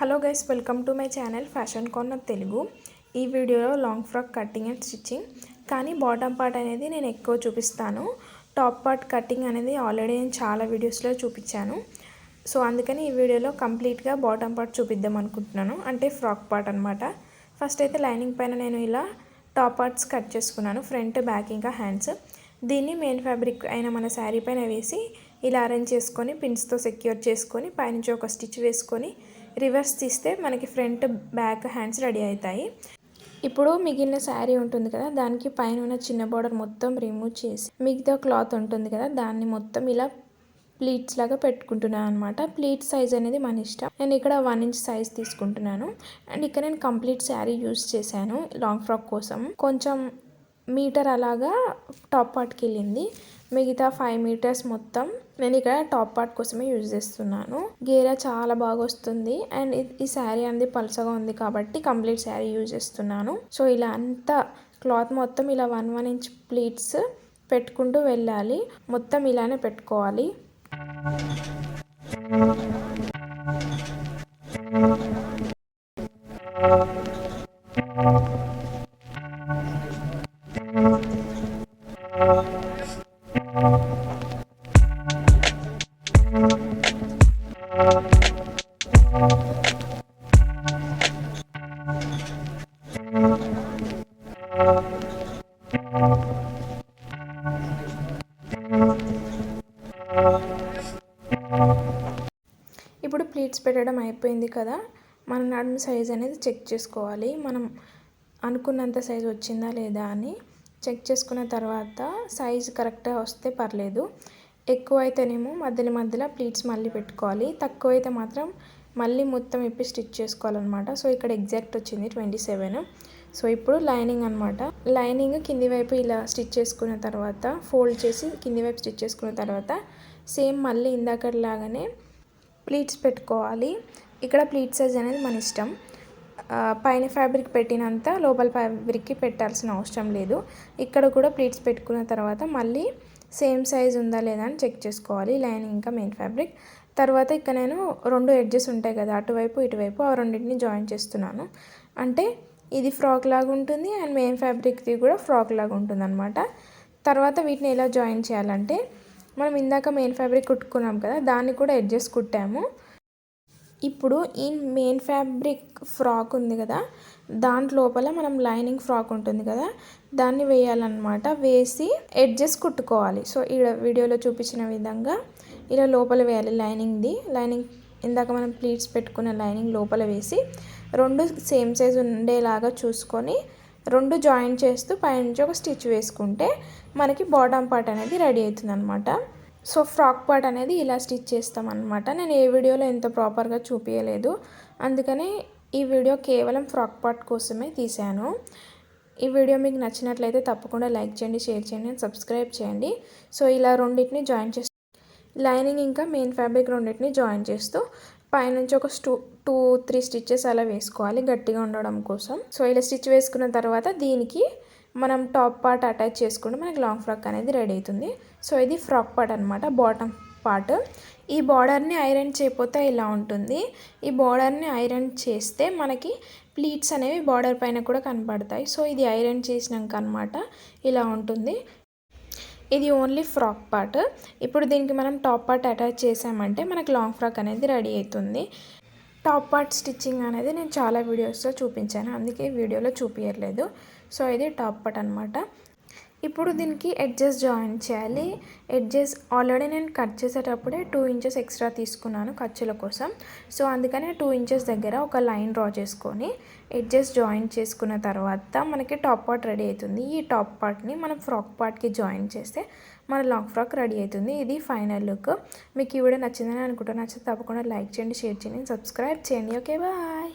Hello guys, welcome to my channel fashion corner Telugu. ఈ వీడియోలో long frock cutting and stitching, కానీ bottom part అనేది నేను ఎక్కువ చూపిస్తాను. టాప్ పార్ట్ కటింగ్ అనేది ఆల్రెడీ నేను చాలా వీడియోస్లో చూపించాను. సో అందుకని ఈ వీడియోలో కంప్లీట్గా బాటమ్ పార్ట్ చూపిద్దాం అనుకుంటున్నాను, అంటే ఫ్రాక్ పార్ట్ అనమాట. ఫస్ట్ అయితే లైనింగ్ పైన నేను ఇలా టాప్ పార్ట్స్ కట్ చేసుకున్నాను, ఫ్రంట్, బ్యాక్ ఇంకా హ్యాండ్స్. దీన్ని మెయిన్ ఫ్యాబ్రిక్ అయిన మన శారీ పైన వేసి ఇలా అరేంజ్ చేసుకొని పిన్స్తో సెక్యూర్ చేసుకొని పైనుంచి ఒక స్టిచ్ వేసుకొని రివర్స్ తీస్తే మనకి ఫ్రంట్, బ్యాక్, హ్యాండ్స్ రెడీ అవుతాయి. ఇప్పుడు మిగిలిన శారీ ఉంటుంది కదా, దానికి పైన ఉన్న చిన్న బార్డర్ మొత్తం రిమూవ్ చేసి మిగతా క్లాత్ ఉంటుంది కదా, దాన్ని మొత్తం ఇలా ప్లీట్స్ లాగా పెట్టుకుంటున్నాను అనమాట. ప్లీట్ సైజ్ అనేది మన ఇష్టం. నేను ఇక్కడ 1 ఇంచ్ సైజ్ తీసుకుంటున్నాను. అండ్ ఇక్కడ నేను కంప్లీట్ శారీ యూజ్ చేశాను లాంగ్ ఫ్రాక్ కోసం. కొంచెం మీటర్ అలాగా టాప్ పార్ట్కి వెళ్ళింది, మిగతా 5 మీటర్స్ మొత్తం నేను ఇక్కడ టాప్ పార్ట్ కోసమే యూజ్ చేస్తున్నాను. గేరా చాలా బాగా వస్తుంది. అండ్ ఈ శారీ అనేది పలుసగా ఉంది కాబట్టి కంప్లీట్ శారీ యూజ్ చేస్తున్నాను. సో ఇలా అంతా క్లాత్ మొత్తం ఇలా 1 ఇంచ్ ప్లీట్స్ పెట్టుకుంటూ వెళ్ళాలి. మొత్తం ఇలానే పెట్టుకోవాలి. ఇప్పుడు ప్లీట్స్ పెట్టడం అయిపోయింది కదా, మన నడుము సైజ్ అనేది చెక్ చేసుకోవాలి. మనం అనుకున్నంత సైజ్ వచ్చిందా లేదా అని చెక్ చేసుకున్న తర్వాత సైజ్ కరెక్ట్గా వస్తే పర్లేదు. ఎక్కువ అయితేనేమో మధ్యలో ప్లీట్స్ మళ్ళీ పెట్టుకోవాలి, తక్కువ అయితే మాత్రం మళ్ళీ మొత్తం ఇప్పి స్టిచ్ చేసుకోవాలన్నమాట. సో ఇక్కడ ఎగ్జాక్ట్ వచ్చింది 27. సో ఇప్పుడు లైనింగ్ అనమాట. లైనింగ్ కింది వైపు ఇలా స్టిచ్ చేసుకున్న తర్వాత ఫోల్డ్ చేసి కింది వైపు స్టిచ్ చేసుకున్న తర్వాత సేమ్ మళ్ళీ ఇందాకలాగానే ప్లీట్స్ పెట్టుకోవాలి. ఇక్కడ ప్లీట్ సైజ్ అనేది మన ఇష్టం. పైన ఫ్యాబ్రిక్ పెట్టినంత లోపల ఫ్యాబ్రిక్కి పెట్టాల్సిన అవసరం లేదు. ఇక్కడ కూడా ప్లీట్స్ పెట్టుకున్న తర్వాత మళ్ళీ సేమ్ సైజ్ ఉందా లేదా అని చెక్ చేసుకోవాలి, లైనింగ్ ఇంకా మెయిన్ ఫ్యాబ్రిక్. తర్వాత ఇక్కడ నేను 2 ఎడ్జెస్ ఉంటాయి కదా, అటువైపు ఇటువైపు, ఆ రెండింటిని జాయిన్ చేస్తున్నాను. అంటే ఇది ఫ్రాక్ లాగా ఉంటుంది అండ్ మెయిన్ ఫ్యాబ్రిక్ది కూడా ఫ్రాక్ లాగా ఉంటుంది అనమాట. తర్వాత వీటిని ఎలా జాయిన్ చేయాలంటే, మనం ఇందాక మెయిన్ ఫ్యాబ్రిక్ కుట్టుకున్నాం కదా, దాన్ని కూడా ఎడ్జెస్ కుట్టాము. ఇప్పుడు ఈ మెయిన్ ఫ్యాబ్రిక్ ఫ్రాక్ ఉంది కదా, దాంట్ లోపల మనం లైనింగ్ ఫ్రాక్ ఉంటుంది కదా, దాన్ని వేయాలన్నమాట. వేసి ఎడ్జెస్ కుట్టుకోవాలి. సో ఈ వీడియోలో చూపించిన విధంగా ఇలా లోపల వేయాలి లైనింగ్ది. లైనింగ్ ఇందాక మనం ప్లీట్స్ పెట్టుకున్న లైనింగ్ లోపల వేసి 2 సేమ్ సైజ్ ఉండేలాగా చూసుకొని 2 జాయిన్ చేస్తూ పైనుంచి ఒక స్టిచ్ వేసుకుంటే మనకి బాటమ్ పార్ట్ అనేది రెడీ అవుతుంది అనమాట. సో ఫ్రాక్ పార్ట్ అనేది ఇలా స్టిచ్ చేస్తాం అనమాట. నేను ఏ వీడియోలో ఎంత ప్రాపర్గా చూపించలేదు, అందుకని ఈ వీడియో కేవలం ఫ్రాక్ పార్ట్ కోసమే తీశాను. ఈ వీడియో మీకు నచ్చినట్లయితే తప్పకుండా లైక్ చేయండి, షేర్ చేయండి అండ్ సబ్స్క్రైబ్ చేయండి. సో ఇలా రెండింటిని జాయిన్ చేస్తూ లైనింగ్ ఇంకా మెయిన్ ఫ్యాబ్రిక్ రెండింటిని జాయిన్ చేస్తూ పైనుంచి ఒక 2-3 స్టిచ్చెస్ అలా వేసుకోవాలి గట్టిగా ఉండడం కోసం. సో ఇలా స్టిచ్ వేసుకున్న తర్వాత దీనికి మనం టాప్ పార్ట్ అటాచ్ చేసుకుంటే మనకి లాంగ్ ఫ్రాక్ అనేది రెడీ అవుతుంది. సో ఇది ఫ్రాక్ పార్ట్ అనమాట, బాటమ్ పార్ట్. ఈ బార్డర్ని ఐరన్ చేయకపోతే ఇలా ఉంటుంది. ఈ బార్డర్ని ఐరన్ చేస్తే మనకి ప్లీట్స్ అనేవి బార్డర్ పైన కూడా కనపడతాయి. సో ఇది ఐరన్ చేసినాక అనమాట ఇలా ఉంటుంది. ఇది ఓన్లీ ఫ్రాక్ పార్ట్. ఇప్పుడు దీనికి మనం టాప్ పార్ట్ అటాచ్ చేసామంటే మనకి లాంగ్ ఫ్రాక్ అనేది రెడీ అవుతుంది. టాప్ పార్ట్ స్టిచ్చింగ్ అనేది నేను చాలా వీడియోస్లో చూపించాను, అందుకే వీడియోలో చూపించలేదు. సో ఇది టాప్ పార్ట్ అనమాట. ఇప్పుడు దీనికి ఎడ్జెస్ జాయిన్ చేయాలి. ఎడ్జెస్ ఆల్రెడీ నేను కట్ చేసేటప్పుడే 2 ఇంచెస్ ఎక్స్ట్రా తీసుకున్నాను ఖర్చుల కోసం. సో అందుకని 2 ఇంచెస్ దగ్గర ఒక లైన్ డ్రా చేసుకొని ఎడ్జెస్ జాయిన్ చేసుకున్న తర్వాత మనకి టాప్ పార్ట్ రెడీ అవుతుంది. ఈ టాప్ పార్ట్ని మనం ఫ్రాక్ పార్ట్కి జాయిన్ చేస్తే మన లాంగ్ ఫ్రాక్ రెడీ అవుతుంది. ఇది ఫైనల్ లుక్. మీకు ఈ వీడియో నచ్చిందని అనుకుంటున్నాను. నచ్చితే తప్పకుండా లైక్ చేయండి, షేర్ చేయండి, సబ్స్క్రైబ్ చేయండి. Okay, bye.